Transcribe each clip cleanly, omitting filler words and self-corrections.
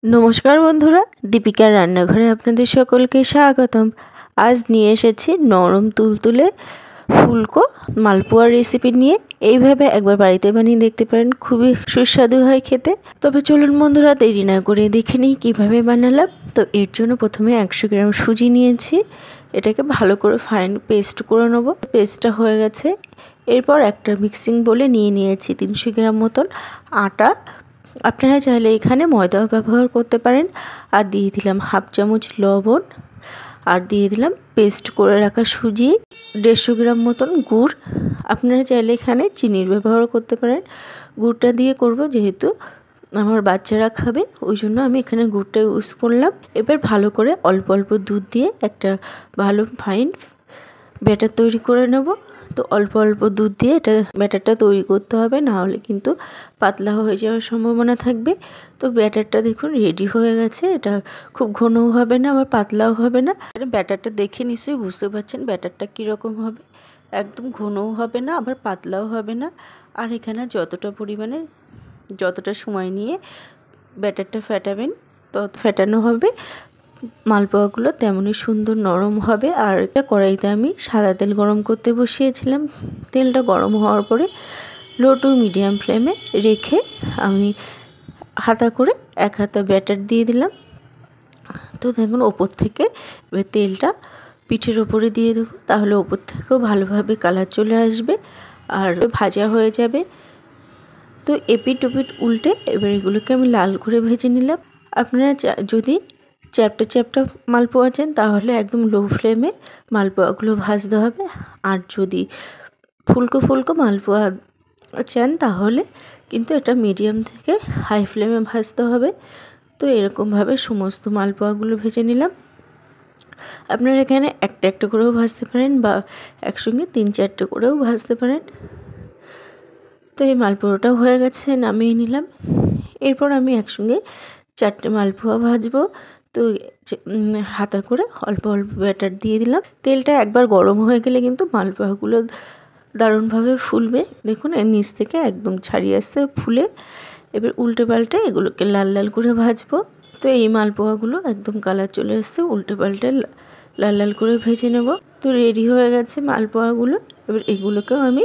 নমস্কার বন্ধুরা, দীপিকার রান্নাঘরে আপনাদের সকলকে স্বাগতম। আজ নিয়ে এসেছি নরম তুলতুলে ফুলকো মালপোয়ার রেসিপি নিয়ে। এইভাবে একবার বাড়িতে বানিয়ে দেখতে পারেন, খুবই সুস্বাদু হয় খেতে। তবে চলুন বন্ধুরা, দেরি না করে দেখে নিই কীভাবে বানালাম। তো এর জন্য প্রথমে 100 গ্রাম সুজি নিয়েছি। এটাকে ভালো করে ফাইন পেস্ট করে নেবো। পেস্টটা হয়ে গেছে। এরপর একটা মিক্সিং বোলে নিয়ে নিয়েছি 300 গ্রাম মতন আটা। আপনারা চাইলে এখানে ময়দাও ব্যবহার করতে পারেন। আর দিয়ে দিলাম হাফ চামচ লবণ, আর দিয়ে দিলাম পেস্ট করে রাখা সুজি, 150 গ্রাম মতন গুড়। আপনারা চাইলে এখানে চিনির ব্যবহার করতে পারেন। গুড়টা দিয়ে করব, যেহেতু আমার বাচ্চারা খাবে, ওই জন্য আমি এখানে গুড়টা ইউজ করলাম। এবার ভালো করে অল্প অল্প দুধ দিয়ে একটা ভালো ফাইন ব্যাটার তৈরি করে নেব। তো অল্প অল্প দুধ দিয়ে এটা ব্যাটারটা তৈরি করতে হবে, না হলে কিন্তু পাতলা হয়ে যাওয়ার সম্ভাবনা থাকবে। তো ব্যাটারটা দেখুন রেডি হয়ে গেছে। এটা খুব ঘনও হবে না, আবার পাতলাও হবে না। ব্যাটারটা দেখে নিশ্চয়ই বুঝতে পারছেন ব্যাটারটা কীরকম হবে। একদম ঘনও হবে না, আবার পাতলাও হবে না। আর এখানে যতটা সময় নিয়ে ব্যাটারটা ফেটাবেন, তত ফেটানো হবে মালপোয়াগুলো তেমনই সুন্দর নরম হবে। আর একটা কড়াইতে আমি সাদা তেল গরম করতে বসিয়েছিলাম। তেলটা গরম হওয়ার পরে লো টু মিডিয়াম ফ্লেমে রেখে আমি হাতা করে এক হাতা ব্যাটার দিয়ে দিলাম। তো দেখুন ওপর থেকে এবার তেলটা পিঠের ওপরে দিয়ে দেবো, তাহলে ওপর থেকেও ভালোভাবে কালার চলে আসবে আর ভাজা হয়ে যাবে। তো এপিট ওপিট উল্টে এবার এগুলোকে আমি লাল করে ভেজে নিলাম। আপনারা যদি চ্যাপটা মালপোয়া চান, তাহলে একদম লো ফ্লেমে মালপোয়াগুলো ভাজতে হবে। আর যদি ফুলকো মালপোয়া চান, তাহলে কিন্তু এটা মিডিয়াম থেকে হাই ফ্লেমে ভাজতে হবে। তো এরকমভাবে সমস্ত মালপোয়াগুলো ভেজে নিলাম। আপনারা এখানে একটা একটা করেও ভাজতে পারেন, বা একসঙ্গে 3-4টে করেও ভাজতে পারেন। তো এই মালপোয়াটাও হয়ে গেছে, নামিয়ে নিলাম। এরপর আমি একসঙ্গে 4টে মালপোয়া ভাজবো। তো হাতা করে অল্প অল্প ব্যাটার দিয়ে দিলাম। তেলটা একবার গরম হয়ে গেলে কিন্তু মালপোয়াগুলো দারুণভাবে ফুলবে। দেখুন এর নিচ থেকে একদম ছাড়িয়ে আসছে ফুলে। এবার উল্টে পাল্টে এগুলোকে লাল লাল করে ভাজবো। তো এই মালপোয়াগুলো একদম কালার চলে এসছে, উল্টে পাল্টে লাল লাল করে ভেজে নেব। তো রেডি হয়ে গেছে মালপোয়াগুলো। এবার এগুলোকেও আমি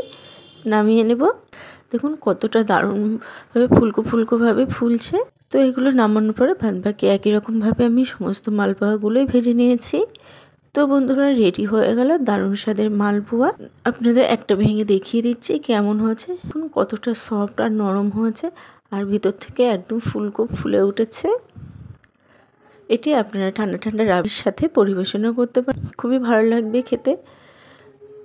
নামিয়ে নেব। দেখুন কতটা দারুণভাবে ফুলকোভাবে ফুলছে। তো এগুলো নামানোর পরে বাকি একই রকমভাবে আমি সমস্ত মালপোয়াগুলোই ভেজে নিয়েছি। তো বন্ধুরা, রেডি হয়ে গেল দারুণ স্বাদের মালপোয়া। আপনাদের একটা ভেঙে দেখিয়ে দিচ্ছি কেমন হয়েছে। দেখুন কতটা সফট আর নরম হয়েছে, আর ভিতর থেকে একদম ফুলে উঠেছে। এটি আপনারা ঠান্ডা ঠান্ডা রাবির সাথে পরিবেশনও করতে পারেন, খুবই ভালো লাগবে খেতে।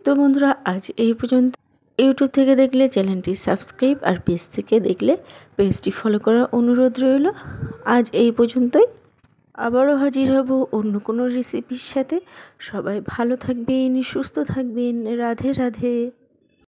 তো বন্ধুরা, আজ এই পর্যন্ত। ইউটিউব থেকে দেখলে চ্যানেলটি সাবস্ক্রাইব, আর পেজ থেকে দেখলে পেজটি ফলো করার অনুরোধ রইল। আজ এই পর্যন্তই। আবারও হাজির হব অন্য কোনো রেসিপির সাথে। সবাই ভালো থাকবেন, সুস্থ থাকবেন। রাধে রাধে।